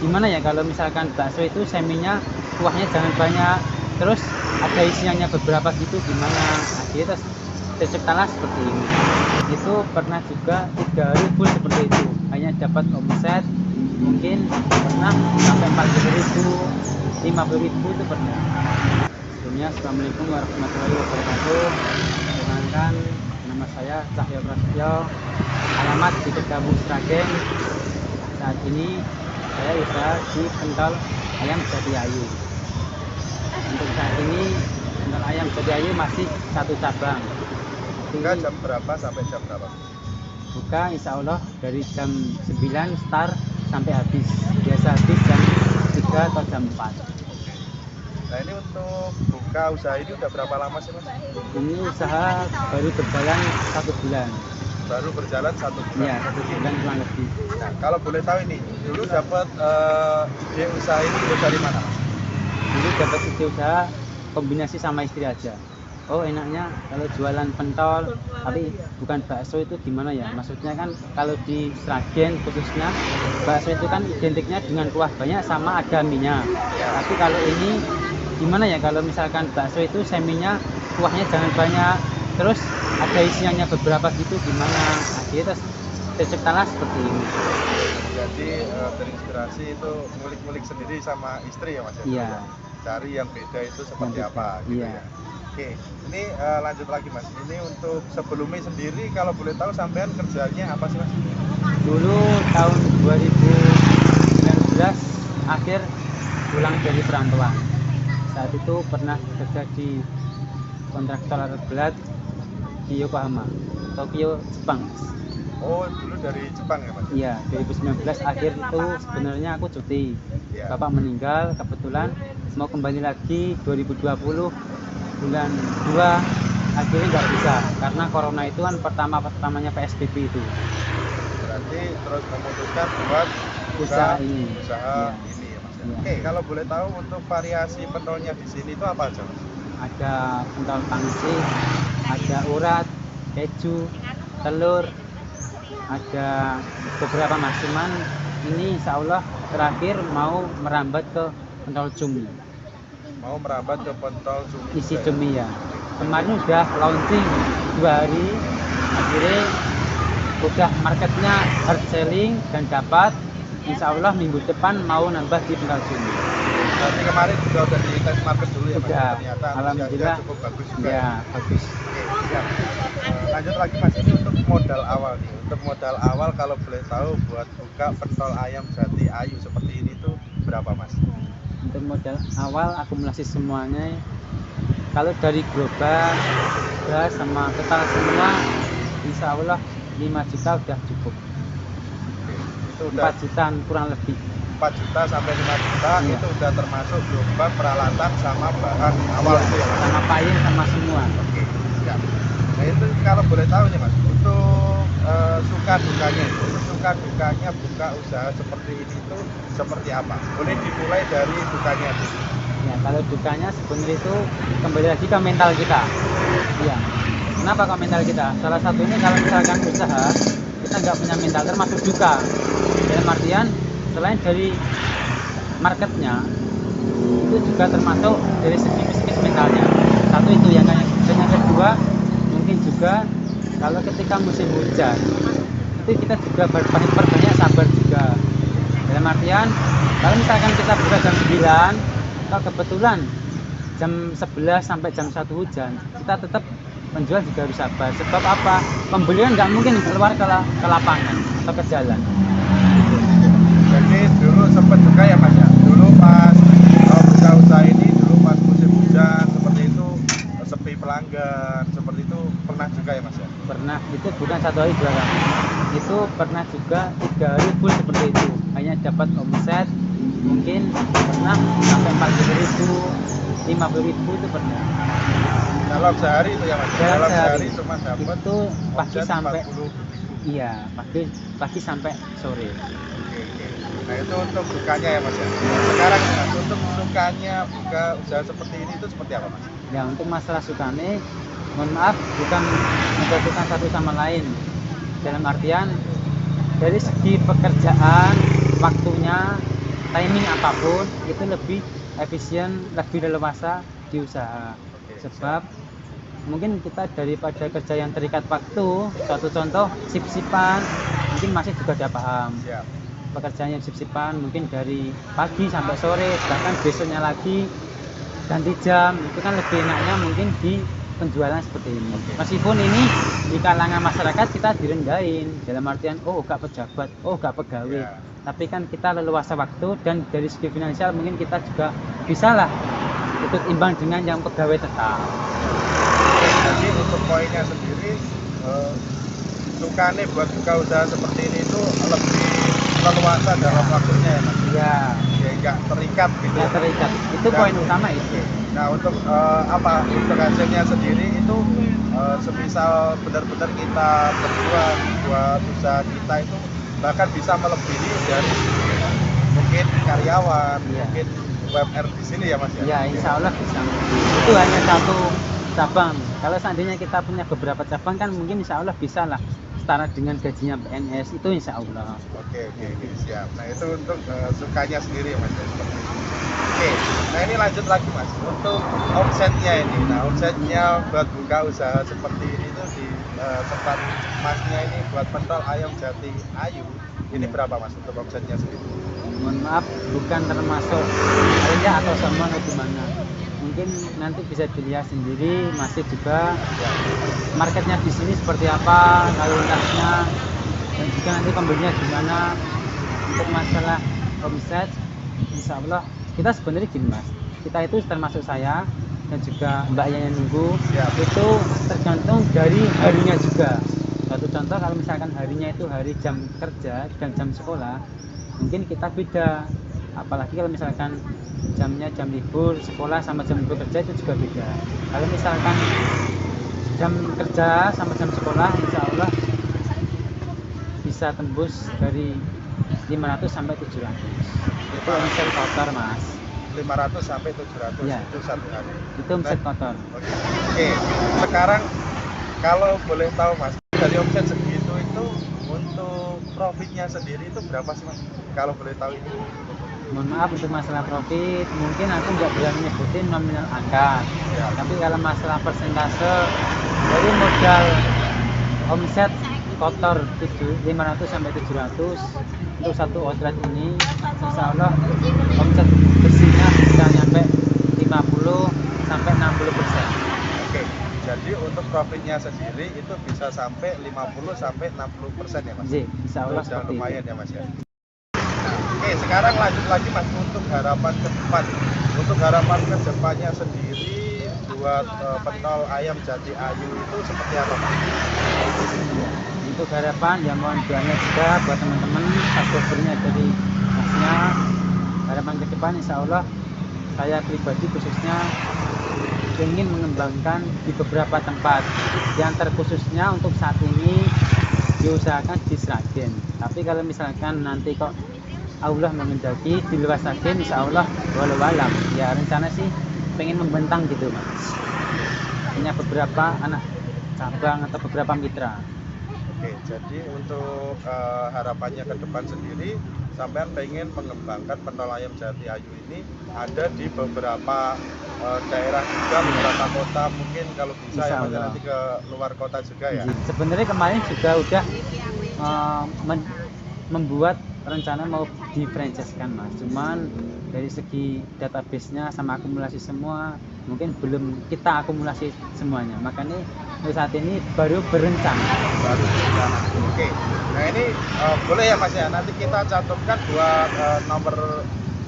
gimana ya kalau misalkan bakso itu seminya kuahnya jangan banyak, terus ada isiannya beberapa gitu gimana? Nah, dia terus terciptalah seperti ini. Itu pernah juga 3 hari full seperti itu, hanya dapat omset mungkin pernah sampai 40.000, 50.000 itu pernah. Sebelumnya assalamualaikum warahmatullahi wabarakatuh. Perkenalkan, nama saya Cahyo Prasetyo, alamat di Kedawung Sragen. Saat ini saya usaha di pentol ayam Jati Ayu. Untuk saat ini pentol ayam Jati Ayu masih 1 cabang. Buka jam berapa sampai jam berapa? Buka insya Allah dari jam 9 start sampai habis. Biasa habis jam 3 atau jam 4. Nah ini untuk buka usaha ini udah berapa lama sih Mas? Ini usaha baru berjalan 1 bulan. Baru berjalan 1 bulan? Iya, 1 bulan kurang lebih. Nah kalau boleh tahu ini, dulu dapat ide usaha ini dari mana? Dulu dapat ide usaha kombinasi sama istri aja. Oh enaknya kalau jualan pentol, tapi bukan bakso itu gimana ya? Maksudnya kan kalau di Sragen khususnya bakso itu kan identiknya dengan kuah banyak sama ada minyak. Tapi kalau ini gimana ya kalau misalkan bakso itu seminya kuahnya jangan banyak, terus ada isiannya beberapa gitu gimana? Nah, dia terus terciptalah seperti ini. Jadi terinspirasi itu ngulik-ngulik sendiri sama istri ya Mas? Iya. Cari yang beda itu seperti apa gitu iya. ya. Oke, ini lanjut lagi Mas. Ini untuk sebelumnya sendiri kalau boleh tahu sampean kerjanya apa sih Mas? Dulu tahun 2019 akhir pulang dari perantauan. Saat itu pernah kerja di kontraktor alat berat di Yokohama, Tokyo, Jepang. Oh, dulu dari Jepang ya Mas? Iya, 2019 akhir itu sebenarnya aku cuti. Ya. Bapak meninggal, kebetulan mau kembali lagi 2020 bulan 2 akhirnya nggak bisa karena corona itu kan pertamanya PSBB itu. Berarti terus memutuskan buat Usaha ini. Usaha Iya. ini ya Mas. Iya. Oke, kalau boleh tahu untuk variasi pentolnya di sini itu apa aja Mas? Ada pentol pangsit, ada urat, keju, telur, ada beberapa masuman. Ini insya Allah terakhir mau merambat ke pentol cumi. Mau merambat ke pentol cumi. Isi cumi ya. Kemarin udah launching 2 hari, akhirnya udah marketnya hard selling dan dapat. Insya Allah minggu depan mau nambah di pentol cumi. Berarti kemarin juga udah di tes market dulu ya Mas? Udah, Ternyata alhamdulillah cukup bagus juga. Ya, bagus. Oke, siap. Lanjut lagi Mas, ini untuk modal awal nih. Untuk modal awal kalau boleh tahu buat buka pentol ayam Jati Ayu seperti ini tuh berapa Mas? Untuk modal awal akumulasi semuanya, kalau dari gerobak, gas sama total semua, insya Allah 5 juta udah cukup. Itu udah 4 jutaan kurang lebih. 4 juta sampai 5 juta Iya. itu udah termasuk gerobak, peralatan sama bahan awal Iya, itu ya Mas? sama payung sama semua. Oke, siap. Nah itu kalau boleh tahu nih Mas, untuk suka dukanya buka usaha seperti ini itu seperti apa? Boleh dimulai dari dukanya dulu. Ya, kalau dukanya sebenarnya itu kembali lagi ke mental kita. Iya. Kenapa ke mental kita? Salah satunya kalau misalkan usaha kita nggak punya mental termasuk duka. Dalam artian selain dari marketnya itu juga termasuk dari segi psikis mentalnya. Satu itu yang kedua mungkin juga kalau ketika musim hujan itu kita juga berbanyak sabar juga. Dalam artian kalau misalkan kita buka jam 9 atau kebetulan jam 11 sampai jam 1 hujan, kita tetap penjual juga harus sabar. Sebab apa? Pembelian nggak mungkin keluar ke lapangan atau ke jalan. Jadi dulu sempat juga ya Mas ya, dulu pas buka usaha ini dulu pas musim hujan seperti itu sepi pelanggan seperti itu pernah juga ya Mas ya? Pernah, itu bukan 1 hari 2 kali. Itu pernah juga 3 hari full seperti itu, hanya dapat omset mungkin pernah sampai 40.000, 50.000 itu pernah. Dalam sehari itu ya Mas? Dalam sehari cuma dapat itu pagi omset sampai 40.000. iya pagi sampai sore. Oke. Nah itu untuk dukanya ya Mas ya. Sekarang Mas, untuk sukanya buka usaha seperti ini itu seperti apa Mas? Ya untuk masalah sukane, mohon maaf bukan menjatuhkan satu sama lain. Dalam artian dari segi pekerjaan, waktunya timing apapun itu lebih efisien, lebih leluasa di usaha. Oke, Sebab mungkin kita daripada kerja yang terikat waktu, suatu contoh sip-sipan, mungkin masih juga udah paham. siap. Pekerjaan yang sip-sipan mungkin dari pagi sampai sore, bahkan besoknya lagi ganti jam, itu kan lebih enaknya mungkin di penjualan seperti ini. Oke. Meskipun ini di kalangan masyarakat kita direndahin dalam artian gak pejabat, gak pegawai. Ya. Tapi kan kita leluasa waktu dan dari segi finansial mungkin kita juga bisa lah ikut imbang dengan yang pegawai tetap. Jadi untuk poinnya sendiri, sukanya buat buka usaha seperti ini itu lebih leluasa dalam waktunya ya Mas. Iya, Ya nggak terikat gitu. nggak terikat. Itu Dan- poin utama itu. Nah untuk untuk hasilnya sendiri itu semisal benar-benar kita berjuang buat usaha kita itu bahkan bisa melebihi dari mungkin karyawan, Iya. mungkin UMR di sini ya Mas ya. Ya, insya Allah bisa. Itu hanya satu cabang. Kalau seandainya kita punya beberapa cabang kan mungkin insya Allah bisa lah setara dengan gajinya PNS itu insya Allah. Oke, siap. Nah itu untuk sukanya sendiri ya Mas ya, seperti itu. Oke, nah ini lanjut lagi Mas untuk omsetnya ini. Nah omsetnya buat buka usaha seperti ini tuh di tempat Masnya ini buat pentol ayam Jati Ayu ini berapa Mas untuk omsetnya sendiri? Mohon maaf, bukan termasuk rendah atau sama atau gimana. Mungkin nanti bisa dilihat sendiri, masih juga Ya, marketnya di sini seperti apa, lalu lintasnya, dan juga nanti pembelinya gimana. Untuk masalah omset, insya Allah kita sebenarnya gini Mas, kita itu termasuk saya dan juga Mbak yang nunggu, Siap. itu tergantung dari harinya juga. Suatu contoh kalau misalkan harinya itu hari jam kerja dan jam sekolah, mungkin kita beda. Apalagi kalau misalkan jamnya jam libur sekolah sama jam libur kerja itu juga beda. Kalau misalkan jam kerja sama jam sekolah insya Allah bisa tembus dari 500 sampai 700 itu omset kotor Mas. 500 sampai 700 Ya. itu satu hari. Itu omset kotor. Oke, sekarang kalau boleh tahu Mas, dari omset segitu itu untuk profitnya sendiri itu berapa sih Mas? Kalau boleh tahu itu. Mohon maaf untuk masalah profit mungkin aku nggak berani nyebutin nominal angka, Ya. tapi kalau masalah persentase dari modal omset kotor 500 sampai 700 untuk satu outlet ini insya Allah omset bersihnya bisa nyampe 50 sampai 60%. Oke, jadi untuk profitnya sendiri itu bisa sampai 50 sampai 60% ya Mas? Jadi insya Allah Sudah seperti itu. lumayan ya Mas ya. Oke, sekarang lanjut lagi Mas untuk harapan ke depan. Untuk harapan ke depannya sendiri buat pentol ayam Jati Ayu itu seperti apa Mas? Untuk harapan ya mohon doanya juga buat teman-teman subscribernya dari Masnya. Harapan ke depan insya Allah saya pribadi khususnya ingin mengembangkan di beberapa tempat yang terkhususnya untuk saat ini diusahakan di Sragen. Tapi kalau misalkan nanti kok Allah mengendaki di luar Sragen insya Allah walau alam ya rencana sih pengen membentang gitu Mas, punya beberapa anak cabang atau beberapa mitra. Oke, jadi untuk harapannya ke depan sendiri, sampean pengen mengembangkan pentol ayam Jati Ayu ini ada di beberapa daerah juga, beberapa kota mungkin kalau bisa Insya ya Mas, Allah. nanti ke luar kota juga ya. Sebenarnya kemarin juga udah membuat rencana mau di franchise-kan Mas, cuman dari segi database-nya sama akumulasi semua mungkin belum kita akumulasi semuanya, makanya untuk saat ini baru berencana. Baru rencana. Oke, nah ini boleh ya Mas ya, nanti kita cantumkan buat nomor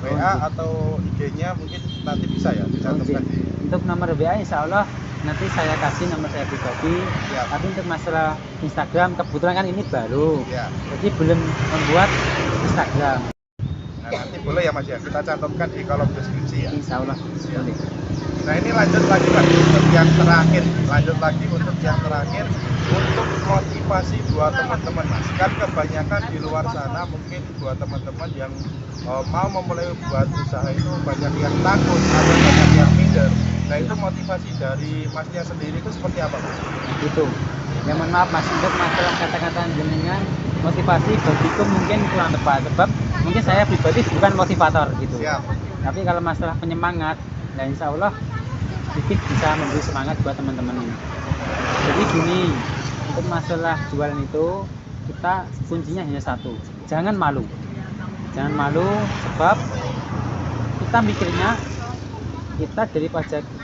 WA atau IG-nya mungkin nanti bisa ya dicantumkan di. Untuk nomor WA insya Allah nanti saya kasih nomor saya pribadi. Ya. Tapi untuk masalah Instagram kebetulan kan ini baru, Ya. jadi belum membuat Instagram. Nah nanti boleh ya Mas ya, kita cantumkan di kolom deskripsi ya. Insya Allah boleh. Nah ini lanjut lagi Mas untuk yang terakhir, untuk motivasi buat teman-teman Mas. Kan kebanyakan di luar sana mungkin buat teman-teman yang mau memulai buat usaha itu banyak yang takut, ada banyak yang minder. Nah itu motivasi dari Masnya sendiri itu seperti apa Mas? Itu. Ya mohon maaf Mas, untuk masalah kata-kata jenengan motivasi bagiku mungkin kurang tepat, sebab mungkin saya pribadi bukan motivator gitu. Siap. Tapi kalau masalah penyemangat, nah insya Allah sedikit bisa memberi semangat buat teman-teman. Jadi gini, untuk masalah jualan itu kita kuncinya hanya satu, jangan malu. Jangan malu, sebab kita mikirnya kita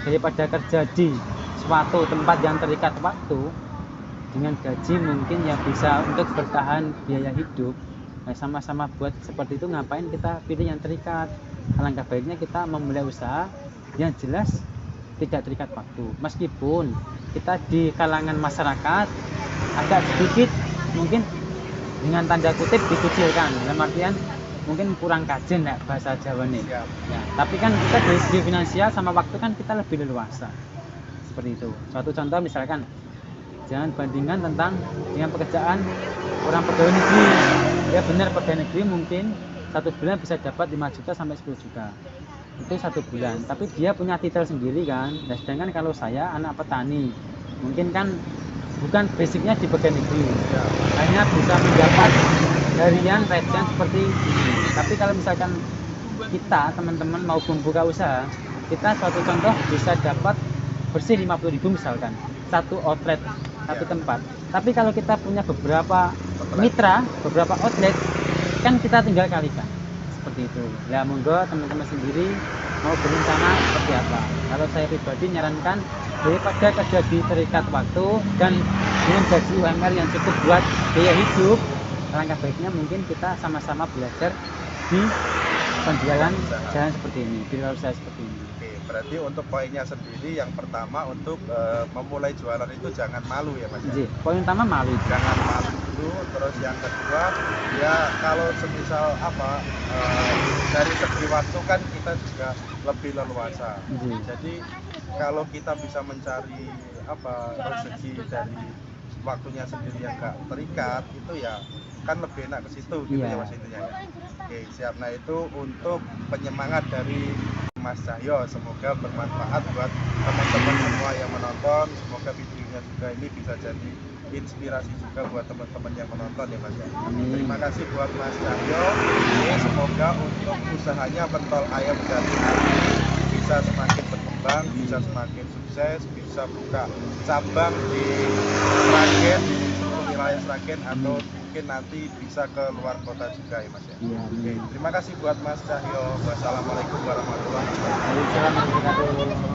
daripada kerja di suatu tempat yang terikat waktu dengan gaji mungkin yang bisa untuk bertahan biaya hidup. Nah, sama-sama buat seperti itu, ngapain kita pilih yang terikat? Alangkah baiknya kita memulai usaha yang jelas tidak terikat waktu. Meskipun kita di kalangan masyarakat agak sedikit mungkin dengan tanda kutip dikucilkan, dalam artian mungkin kurang kajen ya bahasa Jawa nih. Siap. Ya, tapi kan kita dari segi finansial sama waktu kan kita lebih leluasa. Seperti itu. Suatu contoh misalkan, jangan bandingkan tentang dengan pekerjaan orang pegawai negeri. Ya benar, pegawai negeri mungkin satu bulan bisa dapat 5 juta sampai 10 juta. Itu satu bulan, tapi dia punya titel sendiri kan. Nah, sedangkan kalau saya anak petani, mungkin kan bukan basicnya di pegawai negeri, hanya bisa mendapat harian recehan seperti ini. Tapi kalau misalkan kita teman-teman mau membuka usaha, kita suatu contoh bisa dapat bersih 50.000 misalkan satu outlet, satu tempat. Tapi kalau kita punya beberapa mitra, beberapa outlet, kan kita tinggal kalikan seperti itu. Ya monggo teman-teman sendiri mau berencana seperti apa. Kalau saya pribadi nyarankan, daripada kerja di terikat waktu dan dengan gaji UMR yang cukup buat biaya hidup, alangkah baiknya mungkin kita sama-sama belajar di penjualan jalan seperti ini, di luar usaha seperti ini. Oke, berarti untuk poinnya sendiri yang pertama untuk memulai jualan itu jangan malu ya Mas. Jadi, poin utama malu. Jangan malu dulu. Terus yang kedua ya kalau semisal dari segi waktu kan kita juga lebih leluasa. Jadi kalau kita bisa mencari rezeki dari waktunya sendiri yang gak terikat itu ya kan lebih enak ke situ gitu ya Mas intinya ya. Oke, siap. Nah itu untuk penyemangat dari Mas Cahyo, semoga bermanfaat buat teman-teman semua yang menonton. Semoga videonya juga ini bisa jadi inspirasi juga buat teman-teman yang menonton ya Mas ya. Terima kasih buat Mas Cahyo. Ini semoga untuk usahanya pentol ayam Jati bisa semakin berkembang, bisa semakin sukses, bisa buka cabang di Sragen, di seluruh wilayah Sragen atau mungkin nanti bisa ke luar kota juga ya Mas ya. Oke, terima kasih buat Mas Cahyo. Wassalamualaikum warahmatullahi wabarakatuh. Waalaikumsalam warahmatullahi wabarakatuh.